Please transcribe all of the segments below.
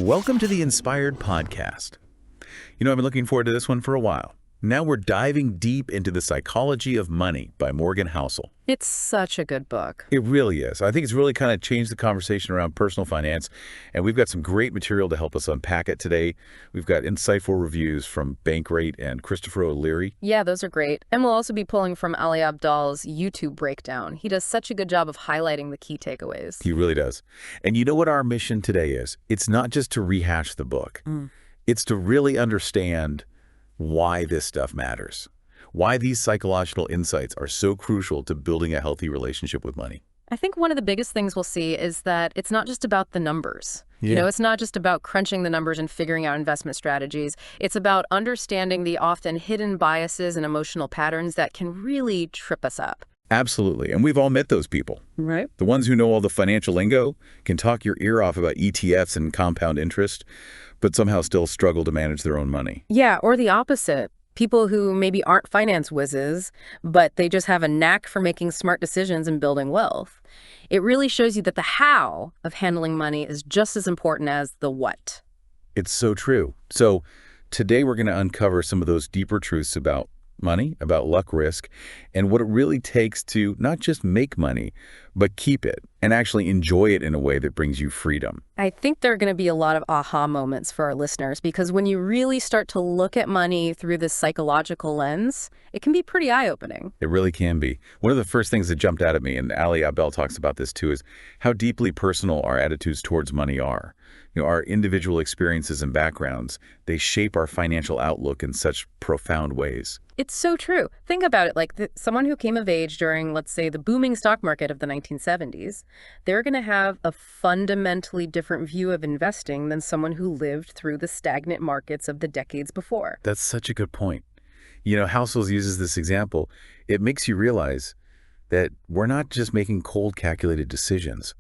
Welcome to the Inspired Podcast. I've been looking forward to this one for a while. Now we're diving deep into The Psychology of Money by Morgan Housel. It's such a good book. It really is. I think it's really kind of changed the conversation around personal finance, and we've got some great material to help us unpack it today. We've got insightful reviews from Bankrate and Christopher O'Leary. Yeah, those are great. And we'll also be pulling from Ali Abdaal's YouTube breakdown. He does such a good job of highlighting the key takeaways. He really does. And you know what our mission today is? It's not just to rehash the book. It's to really understand why this stuff matters, why these psychological insights are so crucial to building a healthy relationship with money. I think one of the biggest things we'll see is that it's not just about the numbers. Yeah. It's not just about crunching the numbers and figuring out investment strategies. It's about understanding the often hidden biases and emotional patterns that can really trip us up. Absolutely. And we've all met those people. Right. The ones who know all the financial lingo, can talk your ear off about ETFs and compound interest, but somehow still struggle to manage their own money. Yeah, or the opposite. People who maybe aren't finance whizzes, but they just have a knack for making smart decisions and building wealth. It really shows you that the how of handling money is just as important as the what. It's so true. So today we're going to uncover some of those deeper truths about money, about luck risk, and what it really takes to not just make money, but keep it and actually enjoy it in a way that brings you freedom. I think there are going to be a lot of aha moments for our listeners, because when you really start to look at money through this psychological lens, it can be pretty eye-opening. It really can be. One of the first things that jumped out at me, and Ali Abdaal talks about this too, is how deeply personal our attitudes towards money are. Our individual experiences and backgrounds, they shape our financial outlook in such profound ways. It's so true. Think about it, like someone who came of age during, let's say, the booming stock market of the 1970s, they're going to have a fundamentally different view of investing than someone who lived through the stagnant markets of the decades before. That's such a good point. Housel uses this example. It makes you realize that we're not just making cold, calculated decisions.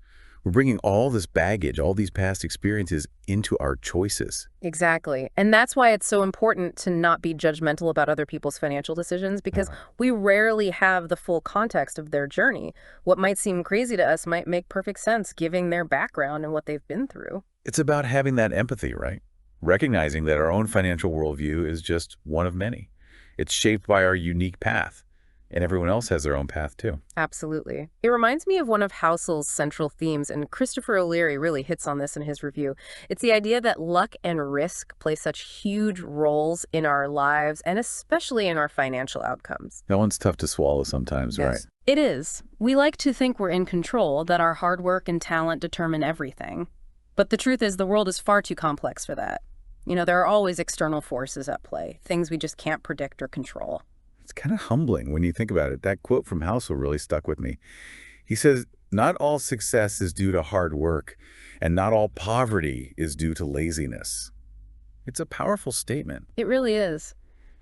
We're bringing all this baggage, all these past experiences into our choices. Exactly. And that's why it's so important to not be judgmental about other people's financial decisions, because we rarely have the full context of their journey. What might seem crazy to us might make perfect sense given their background and what they've been through. It's about having that empathy, right? Recognizing that our own financial worldview is just one of many. It's shaped by our unique path. And everyone else has their own path, too. Absolutely. It reminds me of one of Housel's central themes, and Christopher O'Leary really hits on this in his review. It's the idea that luck and risk play such huge roles in our lives, and especially in our financial outcomes. That one's tough to swallow sometimes, Yes. right? It is. We like to think we're in control, that our hard work and talent determine everything. But the truth is, the world is far too complex for that. There are always external forces at play, things we just can't predict or control. It's kind of humbling when you think about it. That quote from Housel really stuck with me. He says, "Not all success is due to hard work, and not all poverty is due to laziness." It's a powerful statement. It really is.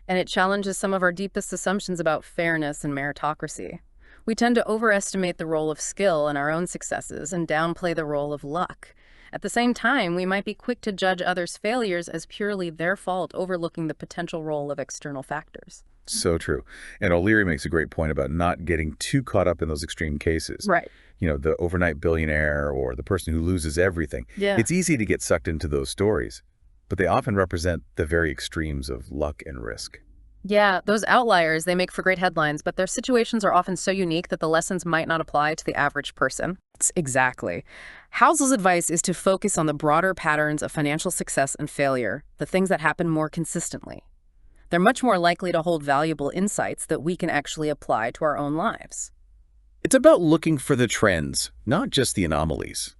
And it challenges some of our deepest assumptions about fairness and meritocracy. We tend to overestimate the role of skill in our own successes and downplay the role of luck. At the same time, we might be quick to judge others' failures as purely their fault, overlooking the potential role of external factors. So true. And O'Leary makes a great point about not getting too caught up in those extreme cases. Right. The overnight billionaire or the person who loses everything. Yeah. It's easy to get sucked into those stories, but they often represent the very extremes of luck and risk. Yeah, those outliers, they make for great headlines, but their situations are often so unique that the lessons might not apply to the average person. Exactly. Housel's advice is to focus on the broader patterns of financial success and failure, the things that happen more consistently. They're much more likely to hold valuable insights that we can actually apply to our own lives. It's about looking for the trends, not just the anomalies.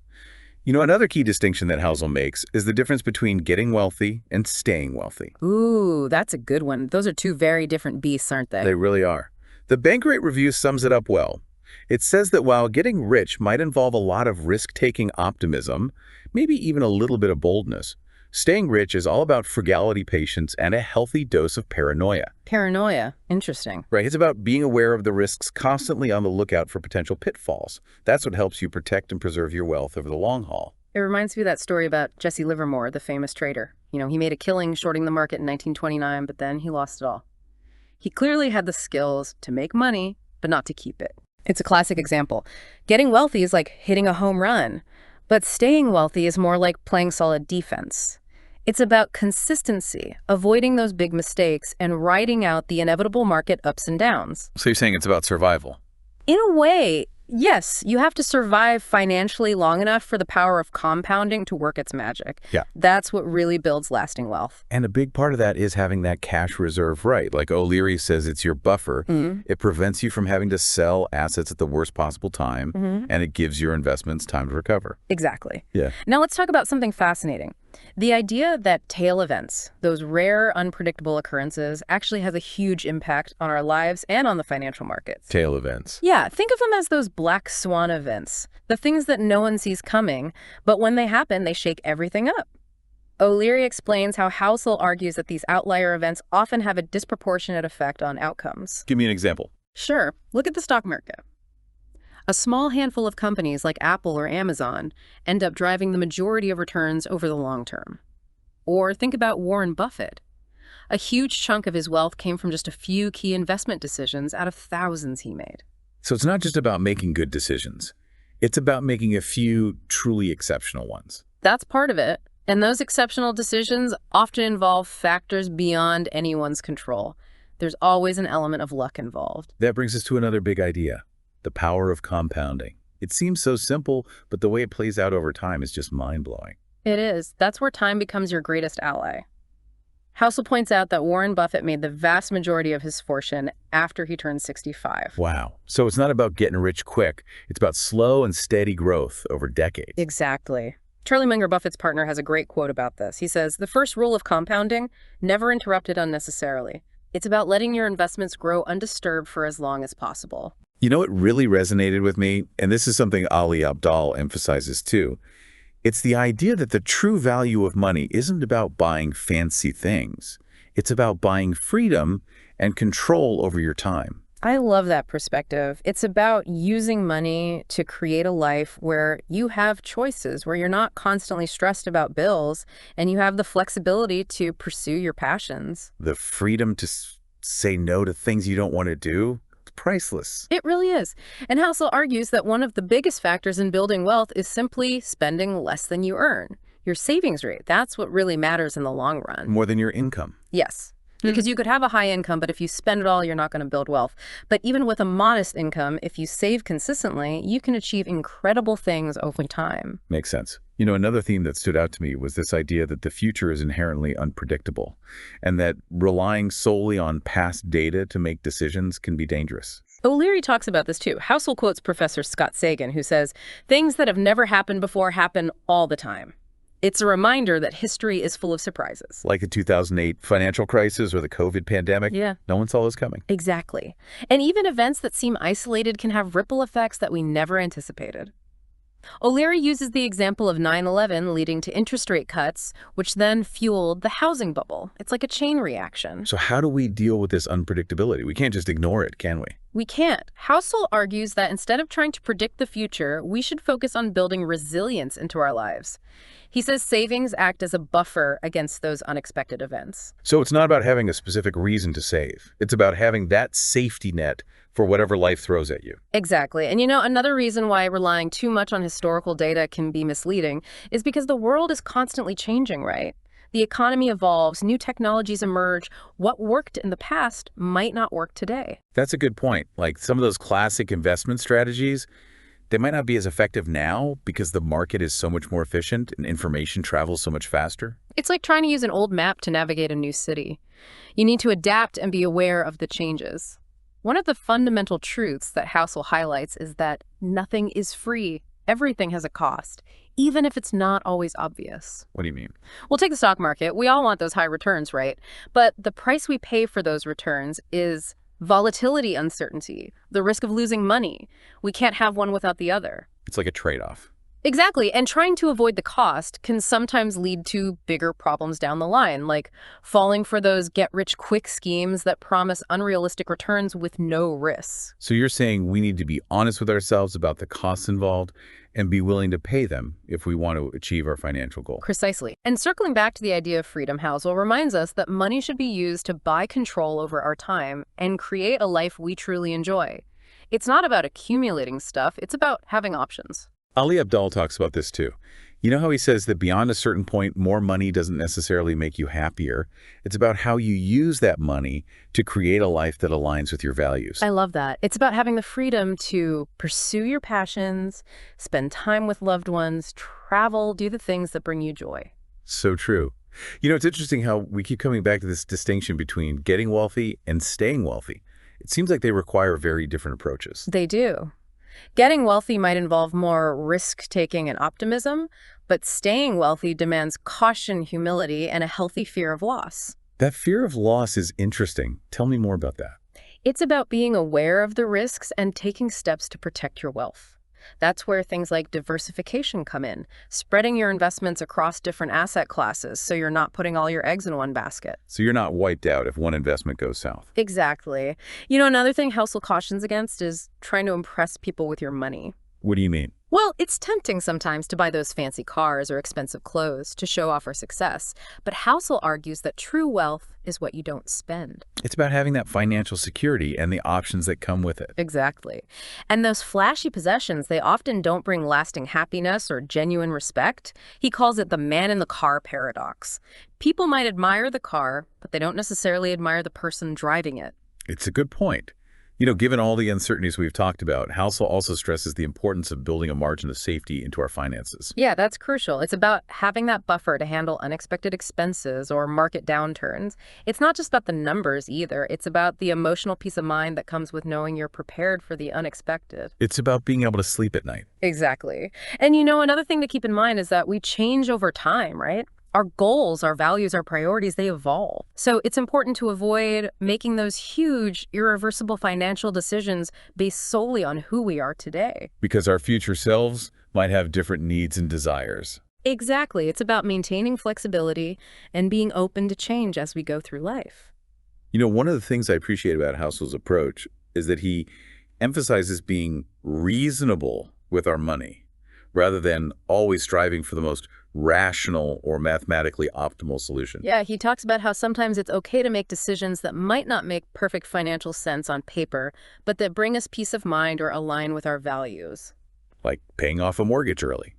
Another key distinction that Housel makes is the difference between getting wealthy and staying wealthy. Ooh, that's a good one. Those are two very different beasts, aren't they? They really are. The Bankrate review sums it up well. It says that while getting rich might involve a lot of risk-taking optimism, maybe even a little bit of boldness, staying rich is all about frugality, patience, and a healthy dose of paranoia. Paranoia. Interesting. Right. It's about being aware of the risks, constantly on the lookout for potential pitfalls. That's what helps you protect and preserve your wealth over the long haul. It reminds me of that story about Jesse Livermore, the famous trader. He made a killing shorting the market in 1929, but then he lost it all. He clearly had the skills to make money, but not to keep it. It's a classic example. Getting wealthy is like hitting a home run, But staying wealthy is more like playing solid defense. It's about consistency, avoiding those big mistakes, and riding out the inevitable market ups and downs. So you're saying it's about survival. In a way, yes, you have to survive financially long enough for the power of compounding to work its magic. Yeah. That's what really builds lasting wealth. And a big part of that is having that cash reserve right. Like O'Leary says, it's your buffer. It prevents you from having to sell assets at the worst possible time, and it gives your investments time to recover. Exactly. Yeah. Now let's talk about something fascinating. The idea that tail events, those rare, unpredictable occurrences, actually has a huge impact on our lives and on the financial markets. Tail events. Yeah, think of them as those black swan events, the things that no one sees coming, but when they happen, they shake everything up. O'Leary explains how Housel argues that these outlier events often have a disproportionate effect on outcomes. Give me an example. Sure, look at the stock market. A small handful of companies like Apple or Amazon end up driving the majority of returns over the long term. Or think about Warren Buffett. A huge chunk of his wealth came from just a few key investment decisions out of thousands he made. So it's not just about making good decisions. It's about making a few truly exceptional ones. That's part of it. And those exceptional decisions often involve factors beyond anyone's control. There's always an element of luck involved. That brings us to another big idea, the power of compounding. It seems so simple, but the way it plays out over time is just mind-blowing. It is. That's where time becomes your greatest ally. Housel points out that Warren Buffett made the vast majority of his fortune after he turned 65. Wow. So it's not about getting rich quick. It's about slow and steady growth over decades. Exactly. Charlie Munger, Buffett's partner, has a great quote about this. He says, "The first rule of compounding, never interrupt it unnecessarily. It's about letting your investments grow undisturbed for as long as possible." You know what really resonated with me, and this is something Ali Abdaal emphasizes too, it's the idea that the true value of money isn't about buying fancy things. It's about buying freedom and control over your time. I love that perspective. It's about using money to create a life where you have choices, where you're not constantly stressed about bills, and you have the flexibility to pursue your passions. The freedom to say no to things you don't want to do, it's priceless. It really is. And Housel argues that one of the biggest factors in building wealth is simply spending less than you earn. Your savings rate, that's what really matters in the long run. More than your income. Yes. Because you could have a high income, but if you spend it all, you're not going to build wealth. But even with a modest income, if you save consistently, you can achieve incredible things over time. Makes sense. You know, another theme that stood out to me was this idea that the future is inherently unpredictable and that relying solely on past data to make decisions can be dangerous. O'Leary talks about this too. Housel quotes Professor Scott Sagan, who says, "Things that have never happened before happen all the time." It's a reminder that history is full of surprises. Like the 2008 financial crisis or the COVID pandemic. Yeah. No one saw this coming. Exactly. And even events that seem isolated can have ripple effects that we never anticipated. O'Leary uses the example of 9/11 leading to interest rate cuts, which then fueled the housing bubble. It's like a chain reaction. So how do we deal with this unpredictability? We can't just ignore it, can we? We can't. Housel argues that instead of trying to predict the future, we should focus on building resilience into our lives. He says savings act as a buffer against those unexpected events. So it's not about having a specific reason to save. It's about having that safety net for whatever life throws at you. Exactly. And you know, another reason why relying too much on historical data can be misleading is because the world is constantly changing, right? The economy evolves, new technologies emerge. What worked in the past might not work today. That's a good point. Like some of those classic investment strategies, they might not be as effective now because the market is so much more efficient and information travels so much faster. It's like trying to use an old map to navigate a new city. You need to adapt and be aware of the changes. One of the fundamental truths that Housel highlights is that nothing is free. Everything has a cost, even if it's not always obvious. What do you mean? Well, take the stock market. We all want those high returns, right? But the price we pay for those returns is volatility uncertainty, the risk of losing money. We can't have one without the other. It's like a trade-off. Exactly, and trying to avoid the cost can sometimes lead to bigger problems down the line, like falling for those get-rich-quick schemes that promise unrealistic returns with no risks. So you're saying we need to be honest with ourselves about the costs involved and be willing to pay them if we want to achieve our financial goal. Precisely. And circling back to the idea of freedom, Housel reminds us that money should be used to buy control over our time and create a life we truly enjoy. It's not about accumulating stuff, it's about having options. Ali Abdaal talks about this too. You know how he says that beyond a certain point, more money doesn't necessarily make you happier. It's about how you use that money to create a life that aligns with your values. I love that. It's about having the freedom to pursue your passions, spend time with loved ones, travel, do the things that bring you joy. So true. You know, it's interesting how we keep coming back to this distinction between getting wealthy and staying wealthy. It seems like they require very different approaches. They do. Getting wealthy might involve more risk-taking and optimism, but staying wealthy demands caution, humility, and a healthy fear of loss. That fear of loss is interesting. Tell me more about that. It's about being aware of the risks and taking steps to protect your wealth. That's where things like diversification come in, spreading your investments across different asset classes so you're not putting all your eggs in one basket. So you're not wiped out if one investment goes south. Exactly. You know, another thing Housel cautions against is trying to impress people with your money. What do you mean? Well, it's tempting sometimes to buy those fancy cars or expensive clothes to show off our success, but Housel argues that true wealth is what you don't spend. It's about having that financial security and the options that come with it. Exactly. And those flashy possessions, they often don't bring lasting happiness or genuine respect. He calls it the man in the car paradox. People might admire the car, but they don't necessarily admire the person driving it. It's a good point. You know, given all the uncertainties we've talked about, Housel also stresses the importance of building a margin of safety into our finances. Yeah, that's crucial. It's about having that buffer to handle unexpected expenses or market downturns. It's not just about the numbers either. It's about the emotional peace of mind that comes with knowing you're prepared for the unexpected. It's about being able to sleep at night. Exactly. And you know, another thing to keep in mind is that we change over time, right? Our goals, our values, our priorities, they evolve. So it's important to avoid making those huge, irreversible financial decisions based solely on who we are today. Because our future selves might have different needs and desires. Exactly. It's about maintaining flexibility and being open to change as we go through life. You know, one of the things I appreciate about Housel's approach is that he emphasizes being reasonable with our money, rather than always striving for the most rational or mathematically optimal solution. Yeah, he talks about how sometimes it's okay to make decisions that might not make perfect financial sense on paper, but that bring us peace of mind or align with our values. Like paying off a mortgage early.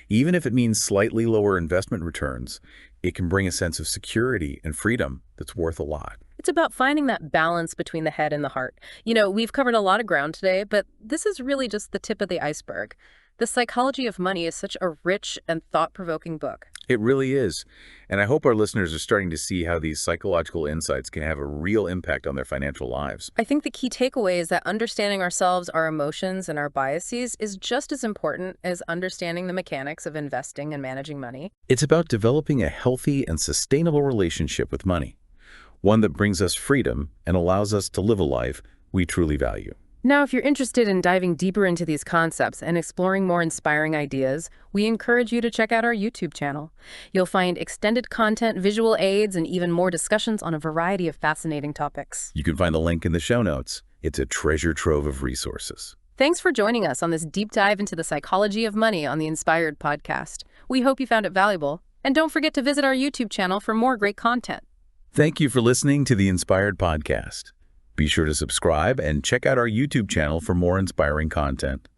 Even if it means slightly lower investment returns, it can bring a sense of security and freedom that's worth a lot. It's about finding that balance between the head and the heart. You know, we've covered a lot of ground today, but this is really just the tip of the iceberg. The Psychology of Money is such a rich and thought-provoking book. It really is. And I hope our listeners are starting to see how these psychological insights can have a real impact on their financial lives. I think the key takeaway is that understanding ourselves, our emotions, and our biases is just as important as understanding the mechanics of investing and managing money. It's about developing a healthy and sustainable relationship with money, one that brings us freedom and allows us to live a life we truly value. Now, if you're interested in diving deeper into these concepts and exploring more inspiring ideas, we encourage you to check out our YouTube channel. You'll find extended content, visual aids, and even more discussions on a variety of fascinating topics. You can find the link in the show notes. It's a treasure trove of resources. Thanks for joining us on this deep dive into the psychology of money on the Inspired podcast. We hope you found it valuable. And don't forget to visit our YouTube channel for more great content. Thank you for listening to the Inspired Podcast. Be sure to subscribe and check out our YouTube channel for more inspiring content.